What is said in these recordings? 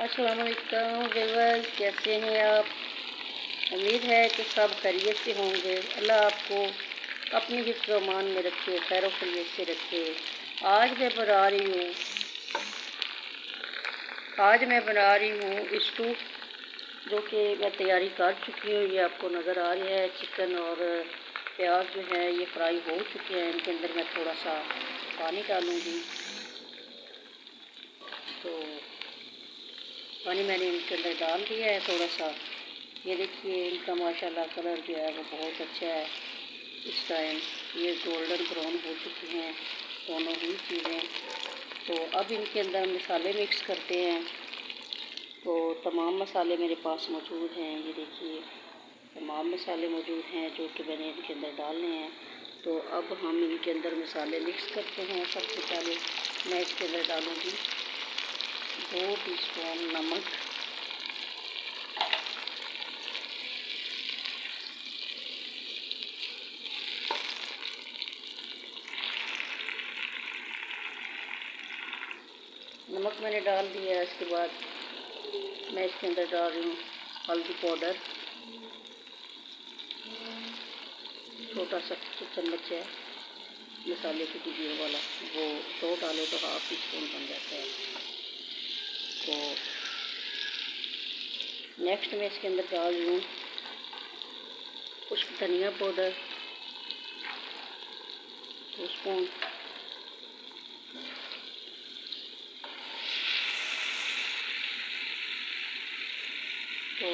अस्सलाम वालेकुम व्यूअर्स, कैसे हैं आप। उम्मीद है कि सब खैरियत से होंगे। अल्लाह आपको अपनी हिफ्ज़ अमान में रखे, खैर खैरियत से रखे। आज मैं बना रही हूँ स्टू, जो कि मैं तैयारी कर चुकी हूँ। ये आपको नज़र आ रहा है। चिकन और प्याज जो है ये फ्राई हो चुके हैं। इनके अंदर मैं थोड़ा सा पानी डालूँगी। तो पानी मैंने इनके अंदर डाल दिया है थोड़ा सा। ये देखिए इनका माशाल्लाह कलर जो है वो बहुत अच्छा है। इस टाइम ये गोल्डन ब्राउन हो चुकी हैं दोनों ही चीज़ें। तो अब इनके अंदर मसाले मिक्स करते हैं। तो तमाम मसाले मेरे पास मौजूद हैं। ये देखिए तमाम मसाले मौजूद हैं जो कि मैंने इनके अंदर डालने हैं। तो अब हम इनके अंदर मसाले मिक्स करते हैं। सबसे पहले मैं इसके अंदर डालूँगी 2 टीस्पून नमक, नमक मैंने डाल दिया है। इसके बाद मैं इसके अंदर डाल रही हूँ हल्दी पाउडर, छोटा सा चम्मच है मसाले की डिब्बी वाला, वो 2 डाले तो ½ टीस्पून बन जाता है। तो नेक्स्ट मैं इसके अंदर डाल रही हूँ कुछ धनिया पाउडर 2 स्पून, तो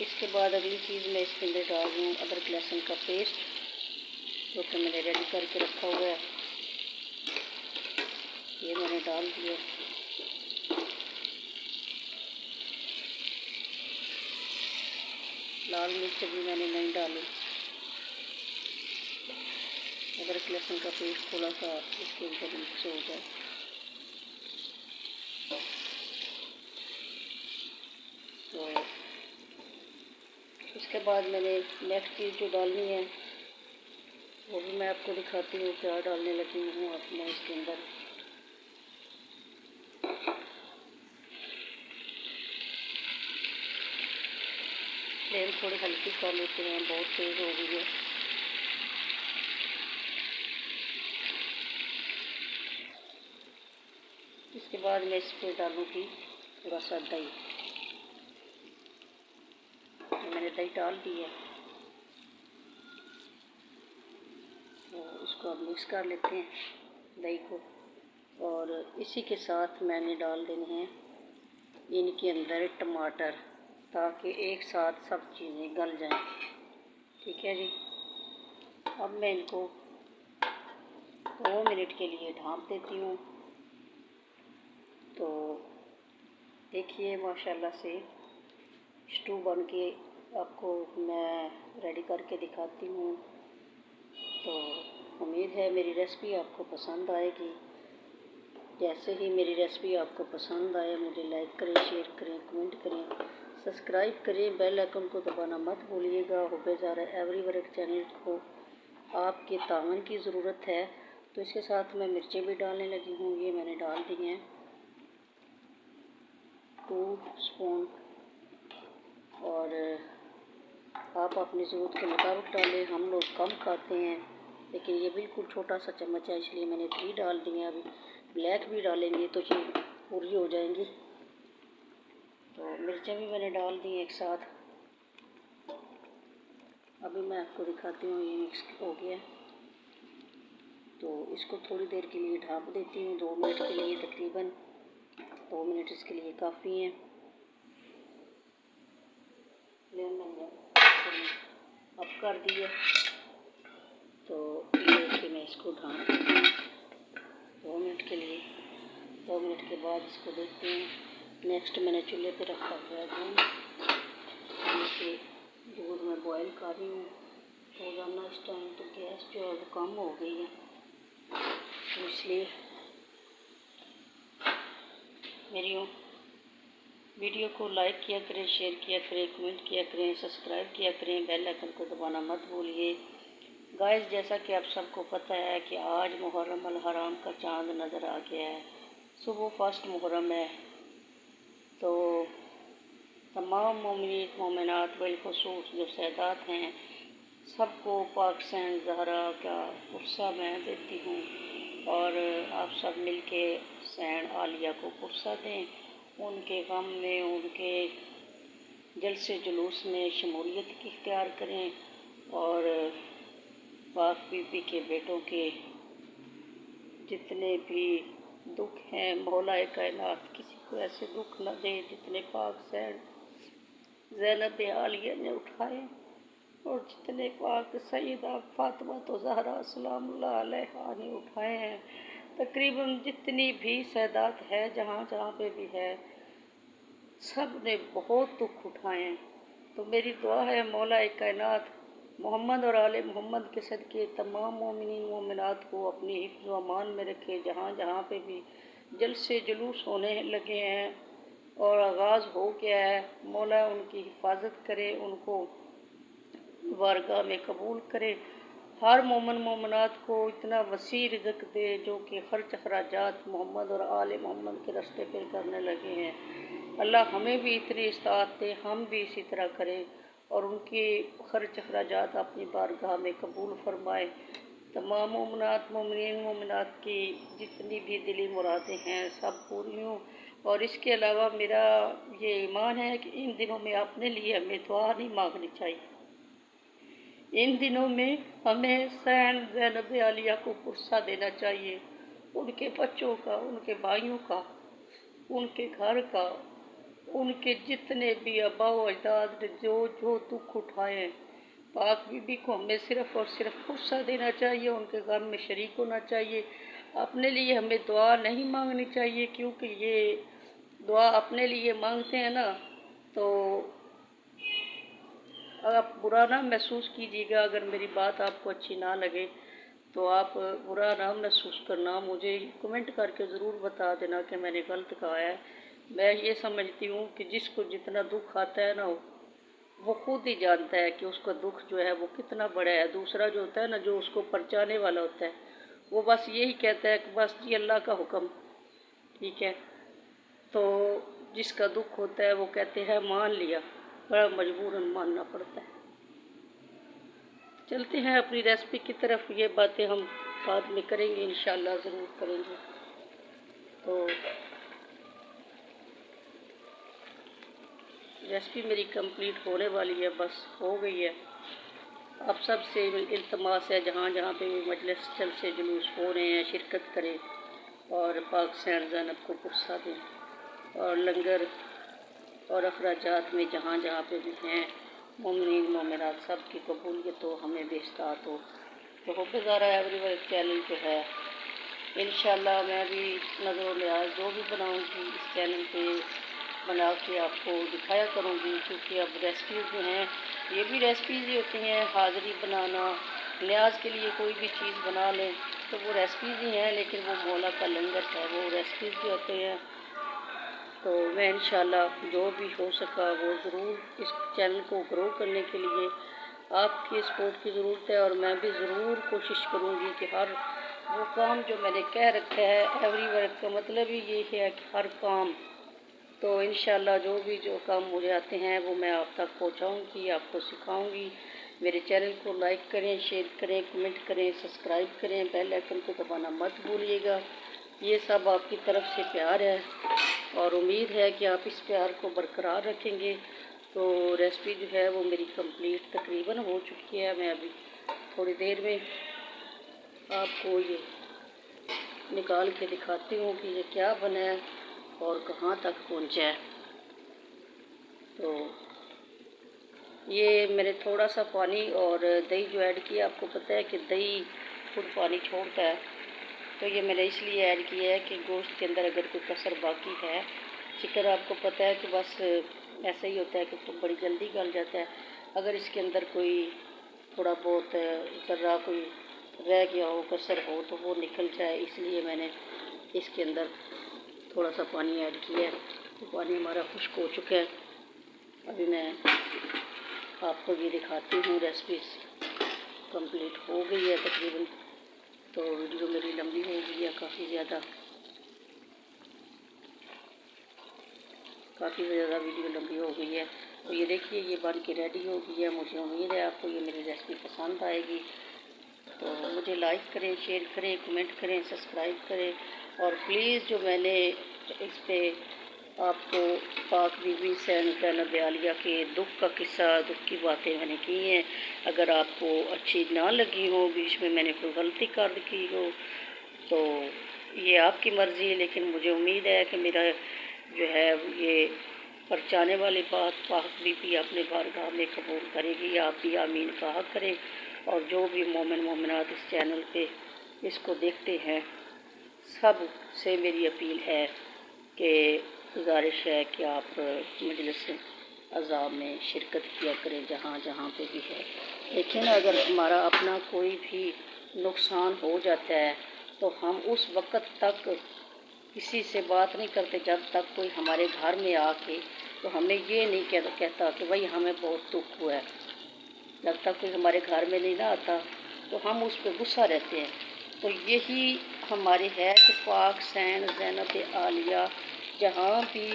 इसके बाद अगली चीज़ मैं इसके अंदर डाल रही हूँ अदरक लहसुन का पेस्ट, जो कि मैंने रेडी करके रखा हुआ है। ये मैंने डाल दिया। लाल मिर्च भी मैंने नहीं डाली। अदरक लहसुन का पेस्ट थोड़ा सा इसके अंदर मिक्स हो जाए। तो इसके बाद मैंने नेक्स्ट चीज़ जो डालनी है वो भी मैं आपको दिखाती हूँ क्या डालने लगी हूँ। अब मैं इसके अंदर फ्लेम थोड़ी हल्की कर लेते हैं, बहुत तेज़ हो गई है। इसके बाद मैं इस पर डालूँगी थोड़ा सा दही। मैंने दही डाल दी है। तो इसको अब मिक्स कर लेते हैं दही को। और इसी के साथ मैंने डाल देने हैं इनके अंदर टमाटर, ताकि एक साथ सब चीज़ें गल जाएं। ठीक है जी। अब मैं इनको 2 मिनट के लिए ढाँप देती हूँ। तो देखिए माशाल्लाह से स्टू बन के आपको मैं रेडी करके दिखाती हूँ। तो उम्मीद है मेरी रेसिपी आपको पसंद आएगी। जैसे ही मेरी रेसिपी आपको पसंद आए मुझे लाइक करें, शेयर करें, कमेंट करें, सब्सक्राइब करें, बेल आइकन को दबाना मत भूलिएगा। हुबेज़ारा एवरीवर्क चैनल को आपके तावन की ज़रूरत है। तो इसके साथ मैं मिर्चें भी डालने लगी हूँ। ये मैंने डाल दी हैं 2 स्पून। और आप अपनी ज़रूरत के मुताबिक डालें। हम लोग कम खाते हैं, लेकिन ये बिल्कुल छोटा सा चम्मच है, इसलिए मैंने 3 डाल दिए हैं। अभी ब्लैक भी डालेंगे तो ये पूरी हो जाएंगी। तो मिर्चें भी मैंने डाल दी एक साथ। अभी मैं आपको दिखाती हूँ ये मिक्स हो गया। तो इसको थोड़ी देर के लिए ढाँप देती हूँ, 2 मिनट के लिए। तकरीबन 2 मिनट इसके लिए काफ़ी हैं। फ्लेम मैंने अप कर दिया। तो ये मैं इसको ढाँप देती हूँ 2 मिनट के लिए। 2 मिनट के बाद इसको देखते हैं। नेक्स्ट मैंने चूल्हे पे रखा हुआ है दूध। दूध में बॉयल कर रही हूँ। रोज़ाना इस टाइम तो गैस जो है वो कम हो गई है, तो इसलिए मेरी वीडियो को लाइक किया करें, शेयर किया करें, कमेंट किया करें, सब्सक्राइब किया करें, बेल आइकन को दबाना मत भूलिए। गाइस, जैसा कि आप सबको पता है कि आज मुहर्रम अल हराम का चांद नज़र आ गया है। सुबह फर्स्ट मुहर्रम है। तो तमाम मोमिनीत मोमिनात बिलखुसूस जो सैदात हैं सबको पाक सैन ज़हरा का पुरसा मैं देती हूँ और आप सब मिल के सैन आलिया को पुरसा दें, उनके गम में उनके जलसे जुलूस में शमूलियत की इख्तियार करें और पाक बीबी के बेटों के जितने भी दुख हैं मौला कायनात किसी को ऐसे दुख न दे जितने पाक सैन ज़ैनब आलिया ने उठाए और जितने पाक सईदा फातिमा तो ज़हरा सलामुल्लाह अलैहा ने उठाए हैं। तकरीबन जितनी भी सैदात है जहाँ जहाँ पे भी है सब ने बहुत दुख उठाए हैं। तो मेरी दुआ है मौला कायनात मोहम्मद और आले मोहम्मद के सदके तमाम मोमिनीन मोमिनात को अपनी हिफ्ज़ व अमान में रखे। जहाँ जहाँ पे भी जलसे जुलूस होने लगे हैं और आगाज़ हो गया है, मौला उनकी हिफाजत करे, उनको बारगाह में कबूल करे। हर मोमन मोमनात को इतना वसी रिज़्क़ दे जो कि ख़र्च अखराजात मोहम्मद और आले मोहम्मद के रास्ते पर करने लगे हैं। अल्लाह हमें भी इतनी इस्तात दे, हम भी इसी तरह करें और उनके ख़र्च अखराजात अपनी बारगाह में कबूल फरमाए। तमाम मोमनात मोमिनीन मोमिनात की जितनी भी दिली मुरादें हैं सब पूरी हों। और इसके अलावा मेरा ये ईमान है कि इन दिनों में अपने लिए हमें दुआ नहीं मांगनी चाहिए। इन दिनों में हमें सैन ज़ैनब आलिया को पुरसा देना चाहिए, उनके बच्चों का, उनके भाइयों का, उनके घर का, उनके जितने भी आबा व अजदाद ने जो जो दुख उठाए हैं पाक बीबी को हमें सिर्फ़ और सिर्फ पुरसा देना चाहिए, उनके गम में शरीक होना चाहिए। अपने लिए हमें दुआ नहीं मांगनी चाहिए, क्योंकि ये दुआ अपने लिए मांगते हैं ना तो आप बुरा ना महसूस कीजिएगा। अगर मेरी बात आपको अच्छी ना लगे तो आप बुरा ना महसूस करना, मुझे कमेंट करके ज़रूर बता देना कि मैंने गलत कहा है। मैं ये समझती हूँ कि जिसको जितना दुख आता है ना वो खुद ही जानता है कि उसका दुख जो है वो कितना बड़ा है। दूसरा जो होता है ना, जो उसको परचाने वाला होता है, वो बस यही कहता है कि बस जी अल्लाह का हुक्म, ठीक है। तो जिसका दुख होता है वो कहते हैं मान लिया, बड़ा मजबूरन मानना पड़ता है। चलते हैं अपनी रेसिपी की तरफ, ये बातें हम बाद में करेंगे, इंशाल्लाह ज़रूर करेंगे। तो रेसिपी मेरी कंप्लीट होने वाली है, बस हो गई है। आप सब से इल्तमास है जहाँ जहाँ पे भी मजलिस जलसे जुलूस हो रहे हैं शिरकत करें और पाक सैन ज़ैनब को पुरसा दें और लंगर और अखराजात में जहाँ जहाँ पे भी हैं मोमिनीन मोमिनात सब की कबूलियत हो, हमें भी इस्तात हो। तो हुब्बे-ज़ारा एवरीवन चैनल जो है इंशाल्लाह मैं भी नज़र न्याज़ जो भी बनाऊँगी इस चैनल पे बना के आपको दिखाया करूँगी, क्योंकि अब रेसिपीज़ जो हैं ये भी रेसिपीज़ ही होती हैं। हाज़री बनाना, न्याज के लिए कोई भी चीज़ बना लें तो वो रेसिपीज़ ही हैं, लेकिन वो मौला का लंगर है, वो रेसिपीज़ भी होते हैं। तो मैं इंशाल्लाह जो भी हो सका वो ज़रूर इस चैनल को ग्रो करने के लिए आपकी सपोर्ट की ज़रूरत है और मैं भी ज़रूर कोशिश करूँगी कि हर वो काम जो मैंने कह रखा है, एवरी वर्क का मतलब ही ये है कि हर काम, तो इंशाल्लाह जो काम मुझे आते हैं वो मैं आप तक पहुंचाऊंगी, आपको सिखाऊंगी। मेरे चैनल को लाइक करें, शेयर करें, कमेंट करें, सब्सक्राइब करें, बेल आइकन को दबाना मत भूलिएगा। ये सब आपकी तरफ से प्यार है और उम्मीद है कि आप इस प्यार को बरकरार रखेंगे। तो रेसिपी जो है वो मेरी कंप्लीट तकरीबन हो चुकी है। मैं अभी थोड़ी देर में आपको ये निकाल के दिखाती हूँ कि ये क्या बना है और कहाँ तक पहुँचा है। तो ये मैंने थोड़ा सा पानी और दही जो ऐड किया, आपको पता है कि दही खुद पानी छोड़ता है, तो ये मैंने इसलिए ऐड किया है कि गोश्त के अंदर अगर कोई कसर बाकी है, चिकन आपको पता है कि बस ऐसा ही होता है कि तो बड़ी जल्दी गल जाता है। अगर इसके अंदर कोई थोड़ा बहुत ज़रा कोई रह गया हो, कसर हो, तो वो निकल जाए, इसलिए मैंने इसके अंदर थोड़ा सा पानी ऐड किया है। तो पानी हमारा खुश्क हो चुका है। अभी मैं आपको ये दिखाती हूँ, रेसिपी कंप्लीट हो गई है तकरीबन। तो वीडियो मेरी लंबी हो गई है, काफ़ी ज़्यादा काफ़ी ज़्यादा वीडियो लंबी हो गई है। तो ये देखिए ये बन के रेडी हो गई है। मुझे उम्मीद है आपको ये मेरी रेसिपी पसंद आएगी। तो मुझे लाइक करें, शेयर करें, कमेंट करें, सब्सक्राइब करें। और प्लीज़ जो मैंने इस पर आपको पाक बीबी ज़ैनब आलिया के दुख का किस्सा, दुख की बातें मैंने की हैं, अगर आपको अच्छी ना लगी हो, बीच में मैंने कोई गलती कर की हो, तो ये आपकी मर्ज़ी है। लेकिन मुझे उम्मीद है कि मेरा जो है ये परचाने वाली बात पाक बीबी अपने बारगाह में कबूल करेगी। आप भी आमीन कहा करें। और जो भी मोमिन मोमिनात इस चैनल पे इसको देखते हैं, सब से मेरी अपील है कि गुजारिश है कि आप मजलिस अज़ाब में शिरकत किया करें जहाँ जहाँ पे भी है। लेकिन अगर हमारा अपना कोई भी नुकसान हो जाता है तो हम उस वक़्त तक किसी से बात नहीं करते जब तक कोई हमारे घर में आके तो हमें ये नहीं कहता कि भाई हमें बहुत दुख हुआ है। जब तक कोई हमारे घर में नहीं ना आता तो हम उस पर गुस्सा रहते हैं। तो यही हमारी है कि पाक ज़ैनब आलिया जहाँ भी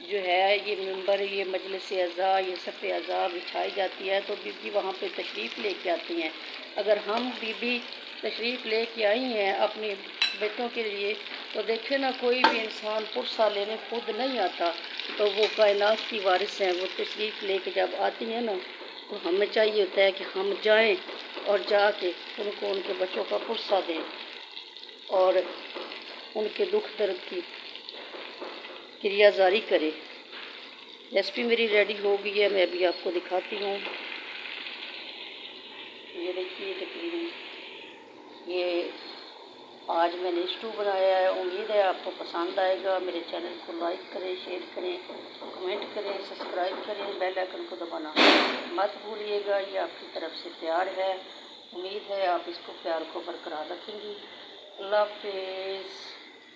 जो है ये मेंबर, ये मजलिस अज़ा, ये सफ़े अज़ा बिछाई जाती है तो बीबी वहाँ पे तशरीफ़ लेके आती हैं। अगर हम बीबी तशरीफ़ लेके आई हैं अपने बेटों के लिए तो देखे ना, कोई भी इंसान पुरसा लेने खुद नहीं आता, तो वो कायनात की वारिस हैं। वो तशरीफ़ लेके जब आती हैं ना तो हमें चाहिए होता है कि हम जाएं और जाके उनको उनके बच्चों का पुरसा दें और उनके दुख दर्द की क्रियाजारी करें। रेसिपी मेरी रेडी हो गई है, मैं अभी आपको दिखाती हूँ। ये देखिए तकरीबन ये आज मैंने स्टू बनाया है। उम्मीद है आपको पसंद आएगा। मेरे चैनल को लाइक करें, शेयर करें, कमेंट करें, सब्सक्राइब करें, बेल आइकन को दबाना मत भूलिएगा। ये आपकी तरफ से प्यार है। उम्मीद है आप इसको प्यार को बरकरार रखेंगी। अल्लाह हाफ़िज़।